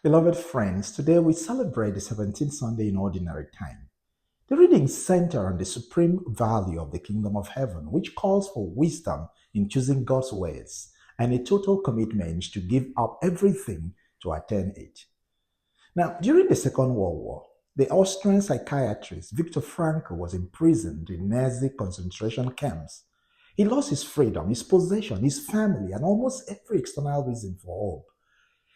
Beloved friends, today we celebrate the 17th Sunday in Ordinary Time. The readings center on the supreme value of the kingdom of heaven, which calls for wisdom in choosing God's ways and a total commitment to give up everything to attain it. Now, during the Second World War, the Austrian psychiatrist Viktor Frankl was imprisoned in Nazi concentration camps. He lost his freedom, his possession, his family, and almost every external reason for hope.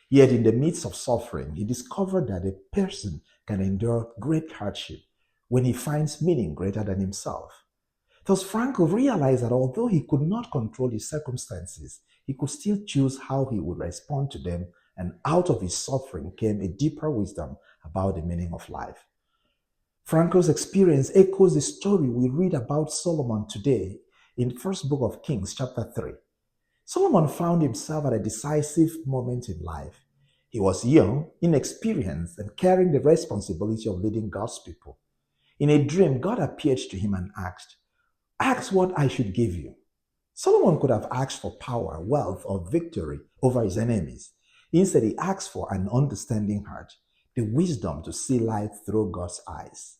Yet, in the midst of suffering, he discovered that a person can endure great hardship when he finds meaning greater than himself. Thus, Frankl realized that although he could not control his circumstances, he could still choose how he would respond to them, and out of his suffering came a deeper wisdom about the meaning of life. Frankl's experience echoes the story we read about Solomon today in First Book of Kings, chapter 3. Solomon found himself at a decisive moment in life. He was young, inexperienced, and carrying the responsibility of leading God's people. In a dream, God appeared to him and asked, "Ask what I should give you." Solomon could have asked for power, wealth, or victory over his enemies. Instead, he asked for an understanding heart, the wisdom to see life through God's eyes.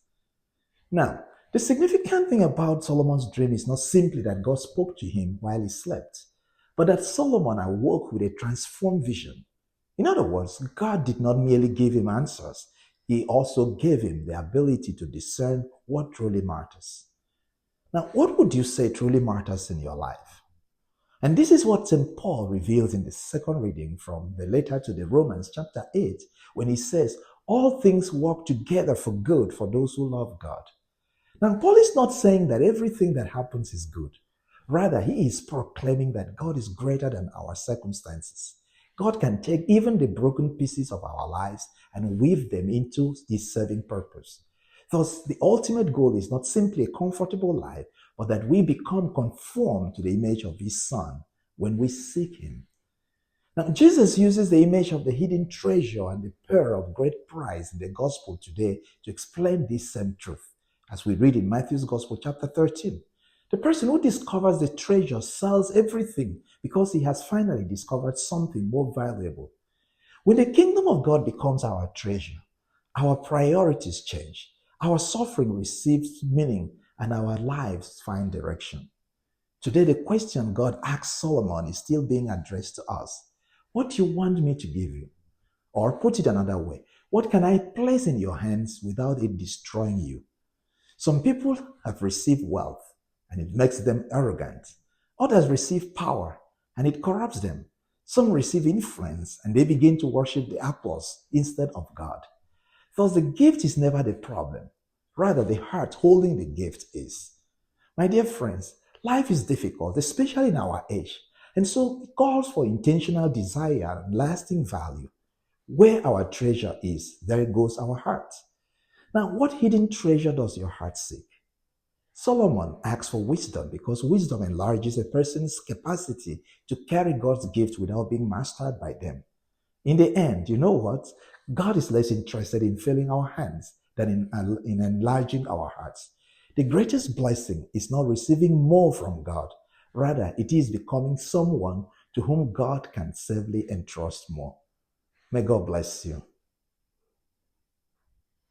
Now, the significant thing about Solomon's dream is not simply that God spoke to him while he slept, but that Solomon awoke with a transformed vision. In other words, God did not merely give him answers, he also gave him the ability to discern what truly matters. Now, what would you say truly matters in your life? And this is what St. Paul reveals in the second reading from the letter to the Romans, chapter 8, when he says, "All things work together for good for those who love God." Now, Paul is not saying that everything that happens is good. Rather, he is proclaiming that God is greater than our circumstances. God can take even the broken pieces of our lives and weave them into his serving purpose. Thus, the ultimate goal is not simply a comfortable life, but that we become conformed to the image of his Son when we seek him. Now, Jesus uses the image of the hidden treasure and the pearl of great price in the gospel today to explain this same truth, as we read in Matthew's Gospel, chapter 13. The person who discovers the treasure sells everything because he has finally discovered something more valuable. When the kingdom of God becomes our treasure, our priorities change, our suffering receives meaning, and our lives find direction. Today, the question God asked Solomon is still being addressed to us. What do you want me to give you? Or put it another way, what can I place in your hands without it destroying you? Some people have received wealth, and it makes them arrogant. Others receive power, and it corrupts them. Some receive influence, and they begin to worship the applause instead of God. Thus, the gift is never the problem. Rather, the heart holding the gift is. My dear friends, life is difficult, especially in our age, and so it calls for intentional desire and lasting value. Where our treasure is, there goes our heart. Now, what hidden treasure does your heart seek? Solomon asks for wisdom because wisdom enlarges a person's capacity to carry God's gift without being mastered by them. In the end, you know what? God is less interested in filling our hands than in enlarging our hearts. The greatest blessing is not receiving more from God. Rather, it is becoming someone to whom God can safely entrust more. May God bless you.